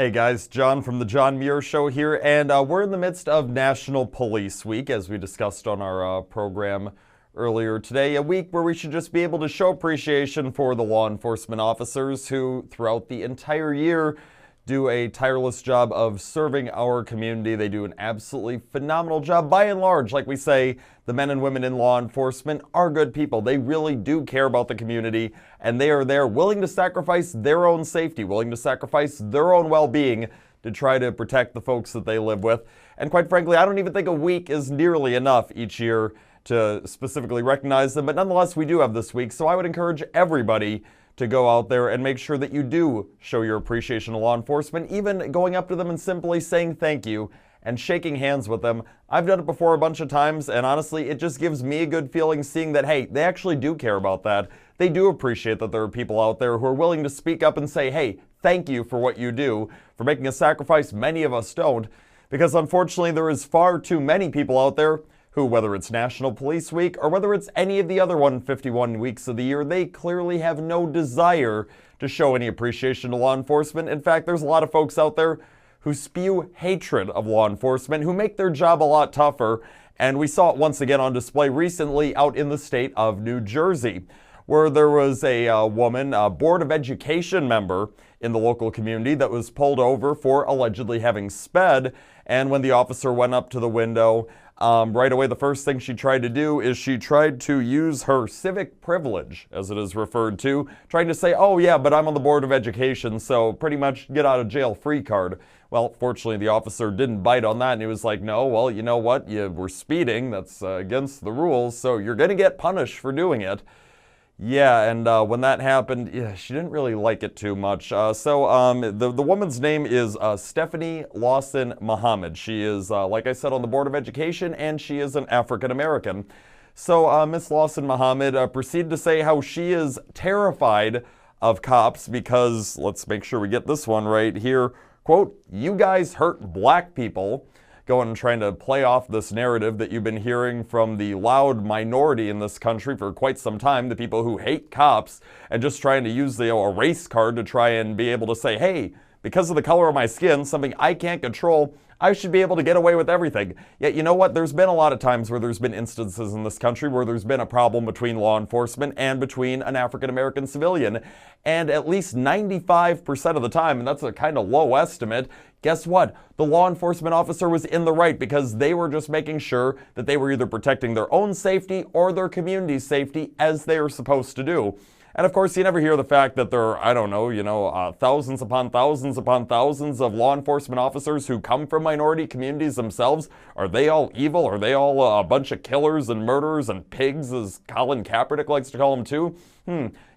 Hey guys, John from the John Muir Show here, and we're in the midst of National Police Week, as we discussed on our program earlier today. A week where we should just be able to show appreciation for the law enforcement officers who, throughout the entire year, do a tireless job of serving our community. They do an absolutely phenomenal job. By and large, like we say, the men and women in law enforcement are good people. They really do care about the community, and they are there willing to sacrifice their own safety, willing to sacrifice their own well-being to try to protect the folks that they live with. And quite frankly, I don't even think a week is nearly enough each year to specifically recognize them, but nonetheless, we do have this week, so I would encourage everybody to go out there and make sure that you do show your appreciation to law enforcement, even going up to them and simply saying thank you and shaking hands with them. I've done it before a bunch of times, and honestly, it just gives me a good feeling seeing that, hey, they actually do care about that. They do appreciate that there are people out there who are willing to speak up and say, hey, thank you for what you do, for making a sacrifice many of us don't, because unfortunately there is far too many people out there who, whether it's National Police Week or whether it's any of the other 151 weeks of the year, they clearly have no desire to show any appreciation to law enforcement. In fact, there's a lot of folks out there who spew hatred of law enforcement, who make their job a lot tougher, and we saw it once again on display recently out in the state of New Jersey, where there was a woman, a Board of Education member in the local community that was pulled over for allegedly having sped, and when the officer went up to the window, right away, the first thing she tried to do is she tried to use her civic privilege, as it is referred to, trying to say, oh yeah, but I'm on the Board of Education, so pretty much get out of jail free card. Well, fortunately, the officer didn't bite on that, and he was like, no, well, you know what, you were speeding, that's against the rules, so you're going to get punished for doing it. Yeah, and when that happened, yeah, she didn't really like it too much. The woman's name is Stephanie Lawson Muhammad. She is, like I said, on the Board of Education, and she is an African American. So Miss Lawson Muhammad proceeded to say how she is terrified of cops because, let's make sure we get this one right here, quote, you guys hurt black people. Going and trying to play off this narrative that you've been hearing from the loud minority in this country for quite some time, the people who hate cops, and just trying to use a race card to try and be able to say, hey, because of the color of my skin, something I can't control, I should be able to get away with everything. Yet, you know what? There's been a lot of times where there's been instances in this country where there's been a problem between law enforcement and between an African-American civilian. And at least 95% of the time, and that's a kind of low estimate, guess what? The law enforcement officer was in the right because they were just making sure that they were either protecting their own safety or their community's safety as they are supposed to do. And of course, you never hear the fact that there are, I don't know, thousands upon thousands upon thousands of law enforcement officers who come from minority communities themselves. Are they all evil? Are they all a bunch of killers and murderers and pigs, as Colin Kaepernick likes to call them too?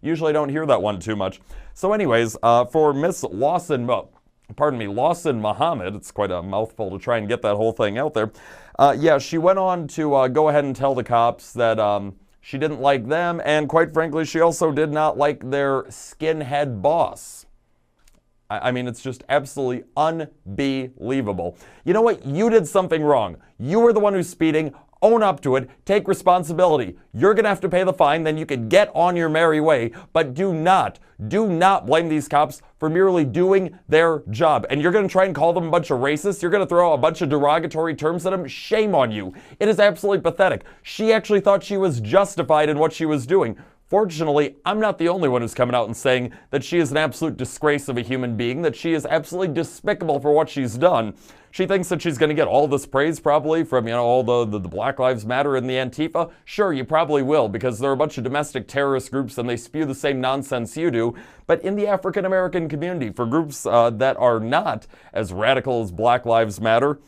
Usually don't hear that one too much. So anyways, for Miss Lawson Muhammad, it's quite a mouthful to try and get that whole thing out there. Yeah, she went on to go ahead and tell the cops that she didn't like them, and quite frankly, she also did not like their skinhead boss. I mean, it's just absolutely unbelievable. You know what? You did something wrong. You were the one who's speeding. Own up to it. Take responsibility. You're going to have to pay the fine, then you can get on your merry way. But do not blame these cops for merely doing their job. And you're going to try and call them a bunch of racists? You're going to throw a bunch of derogatory terms at them? Shame on you. It is absolutely pathetic. She actually thought she was justified in what she was doing. Fortunately, I'm not the only one who's coming out and saying that she is an absolute disgrace of a human being, that she is absolutely despicable for what she's done. She thinks that she's going to get all this praise probably from, all the Black Lives Matter and the Antifa. Sure, you probably will, because they're a bunch of domestic terrorist groups and they spew the same nonsense you do. But in the African American community, for groups that are not as radical as Black Lives Matter,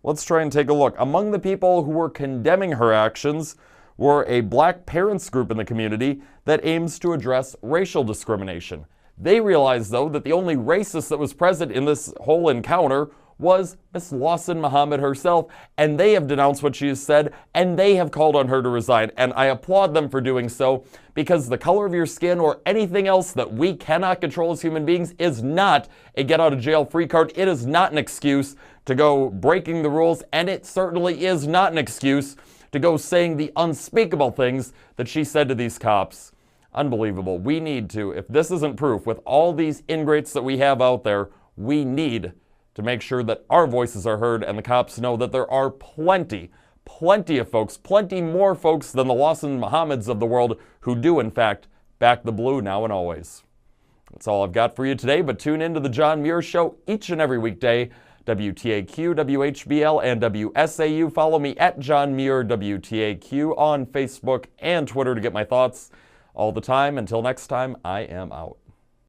let's try and take a look. Among the people who were condemning her actions were a black parents group in the community that aims to address racial discrimination. They realized, though, that the only racist that was present in this whole encounter was Miss Lawson Muhammad herself, and they have denounced what she has said, and they have called on her to resign, and I applaud them for doing so, because the color of your skin or anything else that we cannot control as human beings is not a get-out-of-jail-free card. It is not an excuse to go breaking the rules, and it certainly is not an excuse to go saying the unspeakable things that she said to these cops. Unbelievable. We need to, if this isn't proof, with all these ingrates that we have out there, We need to make sure that our voices are heard and the cops know that there are plenty of folks, plenty more folks than the Lawson Muhammads of the world who do, in fact, back the blue now and always. That's all I've got for you today, but tune in to the John Muir Show each and every weekday. WTAQ, WHBL, and WSAU. Follow me at John Muir WTAQ on Facebook and Twitter to get my thoughts all the time. Until next time, I am out.